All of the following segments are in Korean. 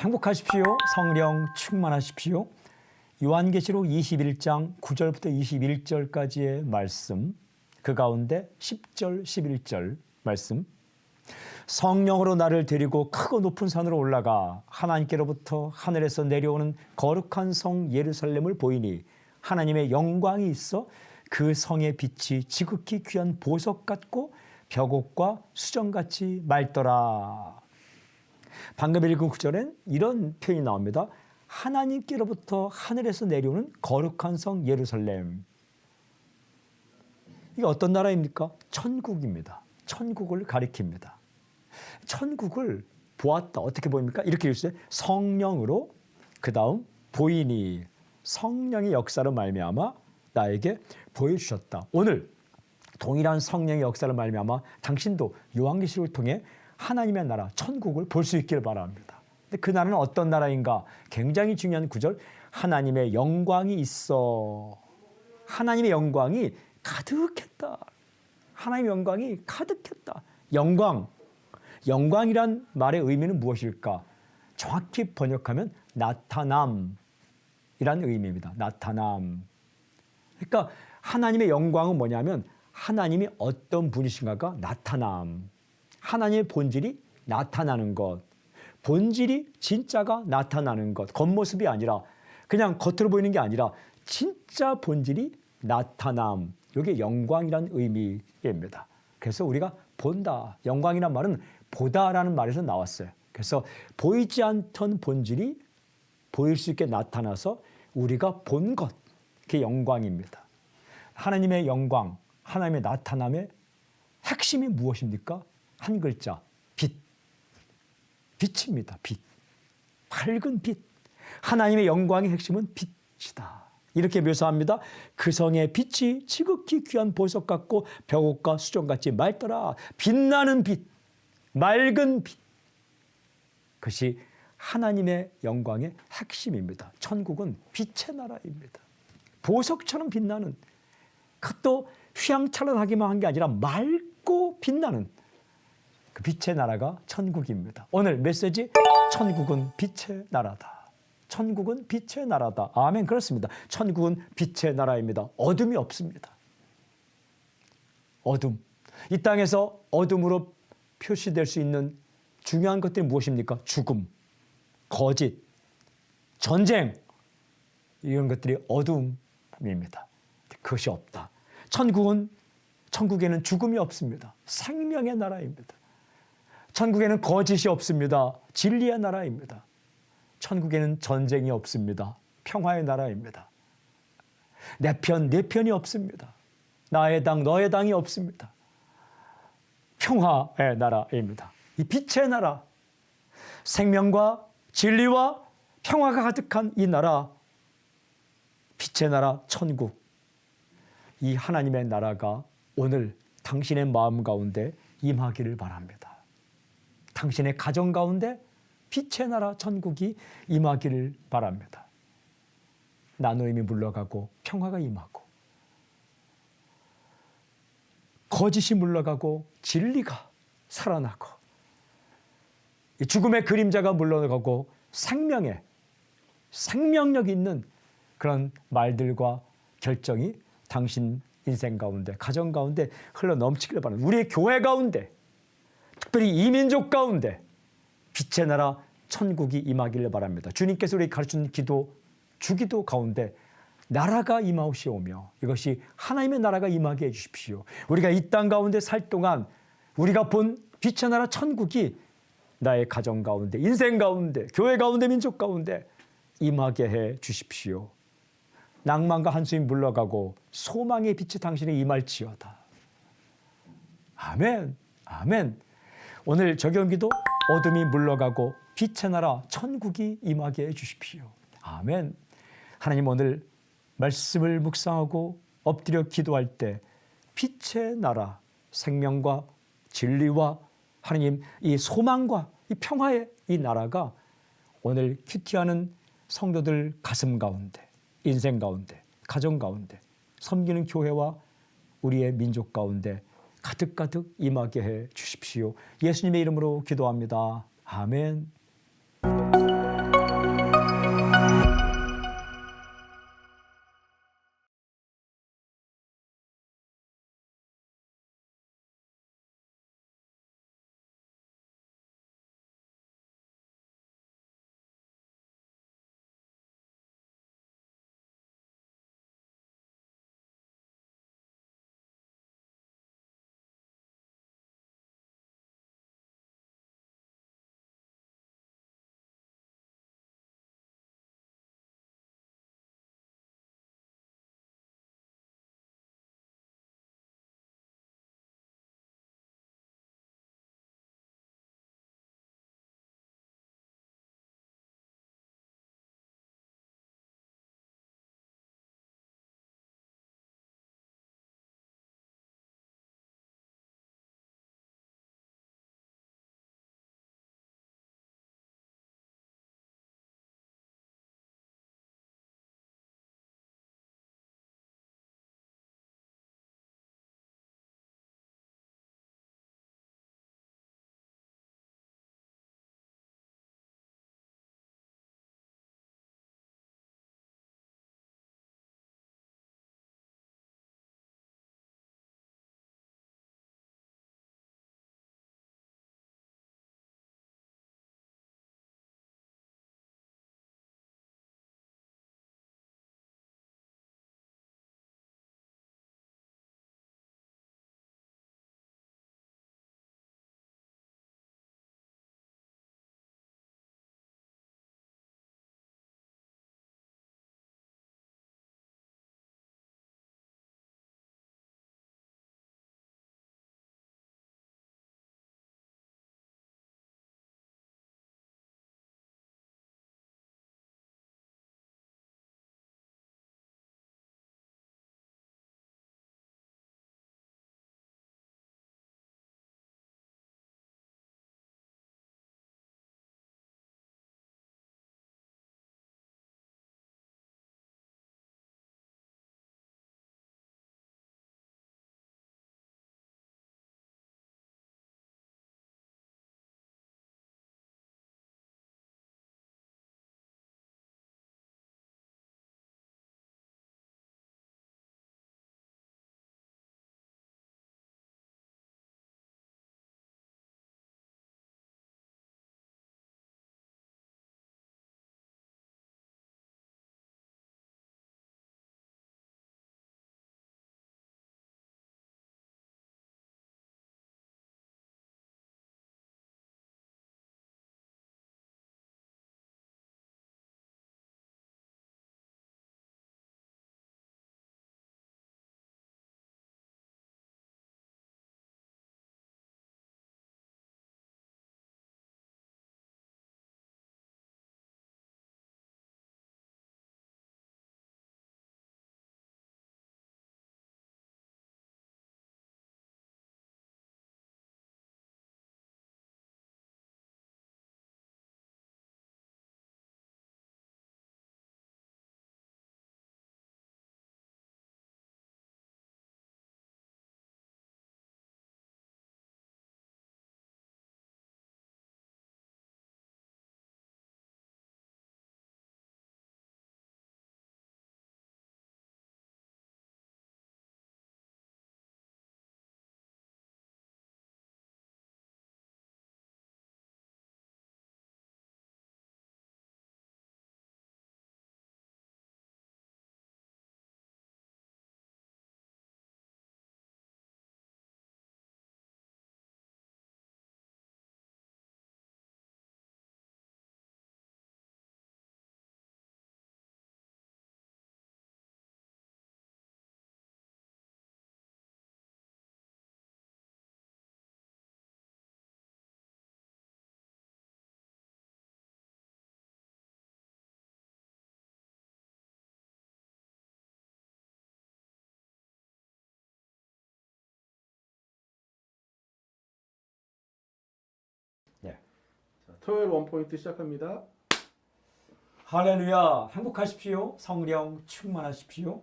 행복하십시오. 성령 충만하십시오. 요한계시록 21장 9절부터 21절까지의 말씀, 그 가운데 10절, 11절 말씀. 성령으로 나를 데리고 크고 높은 산으로 올라가 하나님께로부터 하늘에서 내려오는 거룩한 성 예루살렘을 보이니 하나님의 영광이 있어 그 성의 빛이 지극히 귀한 보석 같고 벽옥과 수정같이 맑더라. 방금 읽은 구절엔 이런 표현이 나옵니다. 하나님께로부터 하늘에서 내려오는 거룩한 성 예루살렘. 이게 어떤 나라입니까? 천국입니다. 천국을 가리킵니다. 천국을 보았다. 어떻게 보입니까? 이렇게 읽으세요. 성령으로, 그 다음 보이니, 성령의 역사로 말미암아 나에게 보여주셨다. 오늘 동일한 성령의 역사를 말미암아 당신도 요한계시록을 통해 하나님의 나라, 천국을 볼 수 있기를 바랍니다. 근데 그 나라는 어떤 나라인가? 굉장히 중요한 구절. 하나님의 영광이 있어. 하나님의 영광이 가득했다. 하나님의 영광이 가득했다. 영광. 영광이란 말의 의미는 무엇일까? 정확히 번역하면 나타남이란 의미입니다. 나타남. 그러니까 하나님의 영광은 뭐냐면 하나님이 어떤 분이신가가 나타남. 하나님의 본질이 나타나는 것. 본질이 진짜가 나타나는 것. 겉모습이 아니라 그냥 겉으로 보이는 게 아니라 진짜 본질이 나타남. 이게 영광이란 의미입니다. 그래서 우리가 본다. 영광이란 말은 보다라는 말에서 나왔어요. 그래서 보이지 않던 본질이 보일 수 있게 나타나서 우리가 본 것. 그게 영광입니다. 하나님의 영광, 하나님의 나타남의 핵심이 무엇입니까? 한 글자, 빛. 빛입니다. 빛. 밝은 빛. 하나님의 영광의 핵심은 빛이다. 이렇게 묘사합니다. 그 성의 빛이 지극히 귀한 보석 같고 벽옥과 수정같이 맑더라. 빛나는 빛, 맑은 빛. 그것이 하나님의 영광의 핵심입니다. 천국은 빛의 나라입니다. 보석처럼 빛나는, 그것도 휘황찬란하기만 한 게 아니라 맑고 빛나는 그 빛의 나라가 천국입니다. 오늘 메시지, 천국은 빛의 나라다. 천국은 빛의 나라다. 아멘. 그렇습니다. 천국은 빛의 나라입니다. 어둠이 없습니다. 어둠. 이 땅에서 어둠으로 표시될 수 있는 중요한 것들이 무엇입니까? 죽음, 거짓, 전쟁, 이런 것들이 어둠입니다. 그것이 없다. 천국에는 죽음이 없습니다. 생명의 나라입니다. 천국에는 거짓이 없습니다. 진리의 나라입니다. 천국에는 전쟁이 없습니다. 평화의 나라입니다. 내 편, 내 편이 없습니다. 나의 당, 너의 당이 없습니다. 평화의 나라입니다. 이 빛의 나라, 생명과 진리와 평화가 가득한 이 나라, 빛의 나라 천국. 이 하나님의 나라가 오늘 당신의 마음 가운데 임하기를 바랍니다. 당신의 가정 가운데 빛의 나라 천국이 임하기를 바랍니다. 나누임이 물러가고 평화가 임하고 거짓이 물러가고 진리가 살아나고 죽음의 그림자가 물러가고 생명력 있는 그런 말들과 결정이 당신 인생 가운데, 가정 가운데 흘러넘치기를 바랍니다. 우리의 교회 가운데, 특별히 이 민족 가운데 빛의 나라 천국이 임하기를 바랍니다. 주님께서 우리에게 가르치는 기도, 주기도 가운데 나라가 임하시오며 이것이 하나님의 나라가 임하게 해주십시오. 우리가 이 땅 가운데 살 동안 우리가 본 빛의 나라 천국이 나의 가정 가운데, 인생 가운데, 교회 가운데, 민족 가운데 임하게 해 주십시오. 낭만과 한숨이 물러가고 소망의 빛이 당신에 임할지어다. 아멘, 아멘. 오늘 적용기도 어둠이 물러가고 빛의 나라 천국이 임하게 해 주십시오. 아멘. 하나님, 오늘 말씀을 묵상하고 엎드려 기도할 때 빛의 나라, 생명과 진리와 하나님 이 소망과 이 평화의 이 나라가 오늘 큐티하는 성도들 가슴 가운데, 인생 가운데, 가정 가운데, 섬기는 교회와 우리의 민족 가운데 가득가득 임하게 해 주십시오. 예수님의 이름으로 기도합니다. 아멘. 토요일 원포인트 시작합니다. 할렐루야. 행복하십시오. 성령 충만하십시오.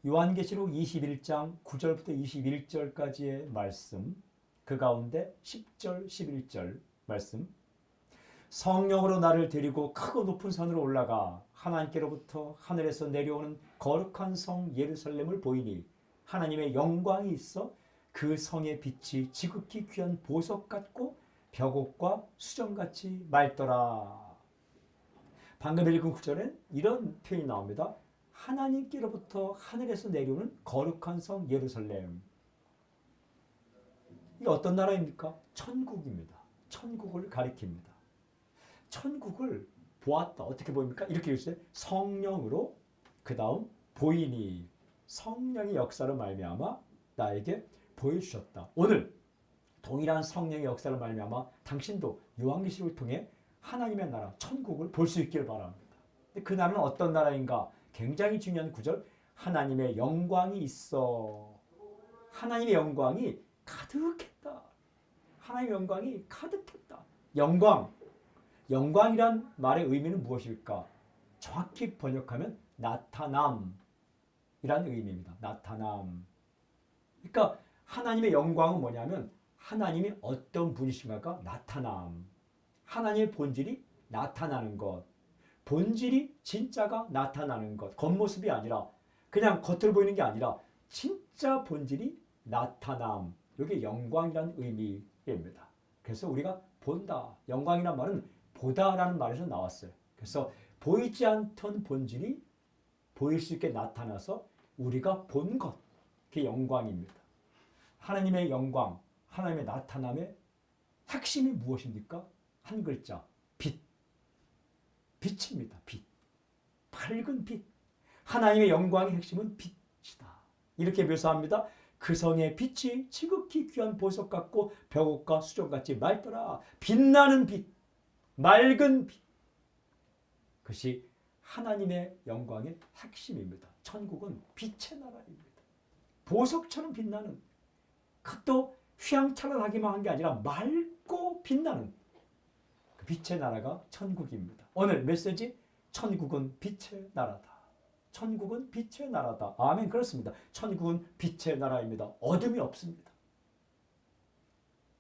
요한계시록 21장 9절부터 21절까지의 말씀, 그 가운데 10절, 11절 말씀. 성령으로 나를 데리고 크고 높은 산으로 올라가 하나님께로부터 하늘에서 내려오는 거룩한 성 예루살렘을 보이니 하나님의 영광이 있어 그 성의 빛이 지극히 귀한 보석 같고 벽옥과 수정같이 맑더라. 방금 읽은 구절엔 이런 표현이 나옵니다. 하나님께로부터 하늘에서 내려오는 거룩한 성 예루살렘. 이게 어떤 나라입니까? 천국입니다. 천국을 가리킵니다. 천국을 보았다. 어떻게 보입니까? 이렇게 읽으세요. 성령으로 그 다음 보이니 성령의 역사로 말미암아 나에게 보여주셨다. 오늘 동일한 성령의 역사로 말미암아 당신도 요한계시록을 통해 하나님의 나라 천국을 볼 수 있기를 바랍니다. 그 나라는 어떤 나라인가? 굉장히 중요한 구절. 하나님의 영광이 있어. 하나님의 영광이 가득했다. 하나님의 영광이 가득했다. 영광. 영광이란 말의 의미는 무엇일까? 정확히 번역하면 나타남이란 의미입니다. 나타남. 그러니까 하나님의 영광은 뭐냐면 하나님이 어떤 분이신가가 나타남. 하나님의 본질이 나타나는 것. 본질이 진짜가 나타나는 것. 겉모습이 아니라 그냥 겉으로 보이는 게 아니라 진짜 본질이 나타남. 이게 영광이라는 의미입니다. 그래서 우리가 본다. 영광이란 말은 보다라는 말에서 나왔어요. 그래서 보이지 않던 본질이 보일 수 있게 나타나서 우리가 본 것. 그게 영광입니다. 하나님의 영광, 하나님의 나타남의 핵심이 무엇입니까? 한 글자, 빛. 빛입니다. 빛. 밝은 빛. 하나님의 영광의 핵심은 빛이다. 이렇게 묘사합니다. 그 성의 빛이 지극히 귀한 보석 같고 벽옥과 수정같이 맑더라. 빛나는 빛. 맑은 빛. 그것이 하나님의 영광의 핵심입니다. 천국은 빛의 나라입니다. 보석처럼 빛나는, 또 휘황찬란하기만 한 게 아니라 맑고 빛나는 그 빛의 나라가 천국입니다. 오늘 메시지, 천국은 빛의 나라다. 천국은 빛의 나라다. 아멘. 그렇습니다. 천국은 빛의 나라입니다. 어둠이 없습니다.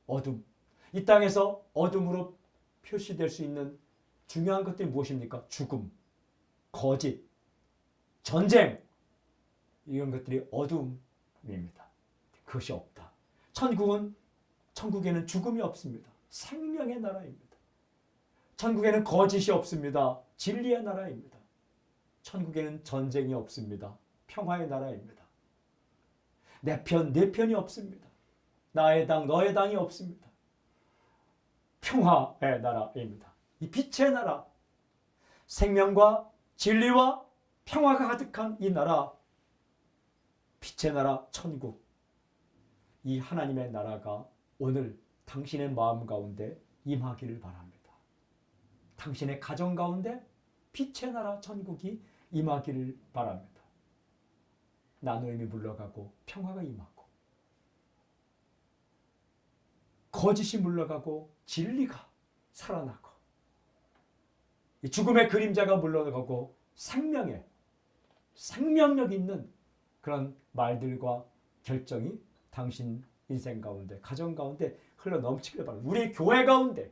어둠. 이 땅에서 어둠으로 표시될 수 있는 중요한 것들이 무엇입니까? 죽음, 거짓, 전쟁, 이런 것들이 어둠입니다. 그것이 없다. 천국에는 죽음이 없습니다. 생명의 나라입니다. 천국에는 거짓이 없습니다. 진리의 나라입니다. 천국에는 전쟁이 없습니다. 평화의 나라입니다. 내 편, 내 편이 없습니다. 나의 당, 너의 당이 없습니다. 평화의 나라입니다. 이 빛의 나라, 생명과 진리와 평화가 가득한 이 나라, 빛의 나라 천국. 이 하나님의 나라가 오늘 당신의 마음 가운데 임하기를 바랍니다. 당신의 가정 가운데 빛의 나라 천국이 임하기를 바랍니다. 나누임이 물러가고 평화가 임하고 거짓이 물러가고 진리가 살아나고 죽음의 그림자가 물러가고 생명력 있는 그런 말들과 결정이 당신 인생 가운데, 가정 가운데 흘러 넘치기를 바랍니다. 우리 교회 가운데,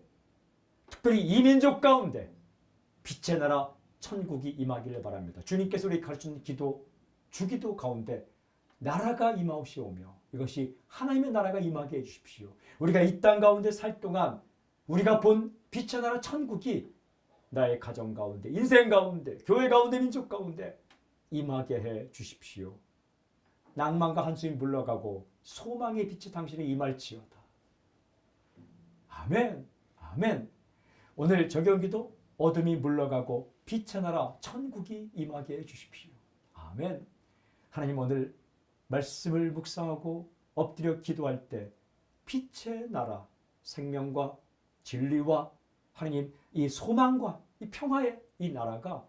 특별히 이민족 가운데 빛의 나라 천국이 임하기를 바랍니다. 주님께서 우리 가르치는 기도, 주기도 가운데 나라가 임하옵시오며 이것이 하나님의 나라가 임하게 해주십시오. 우리가 이 땅 가운데 살 동안 우리가 본 빛의 나라 천국이 나의 가정 가운데, 인생 가운데, 교회 가운데, 민족 가운데 임하게 해 주십시오. 낭만과 한숨이 물러가고 소망의 빛이 당신의 임할지어다. 아멘. 아멘. 오늘 적용기도 어둠이 물러가고 빛의 나라 천국이 임하게 해 주십시오. 아멘. 하나님, 오늘 말씀을 묵상하고 엎드려 기도할 때 빛의 나라, 생명과 진리와 하나님 이 소망과 이 평화의 이 나라가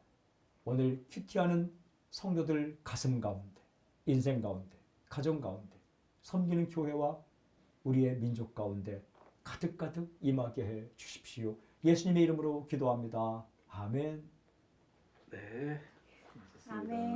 오늘 큐티하는 성도들 가슴 가운데, 인생 가운데, 가정 가운데, 섬기는 교회와 우리의 민족 가운데 가득가득 임하게 해 주십시오. 예수님의 이름으로 기도합니다. 아멘. 네. 아멘.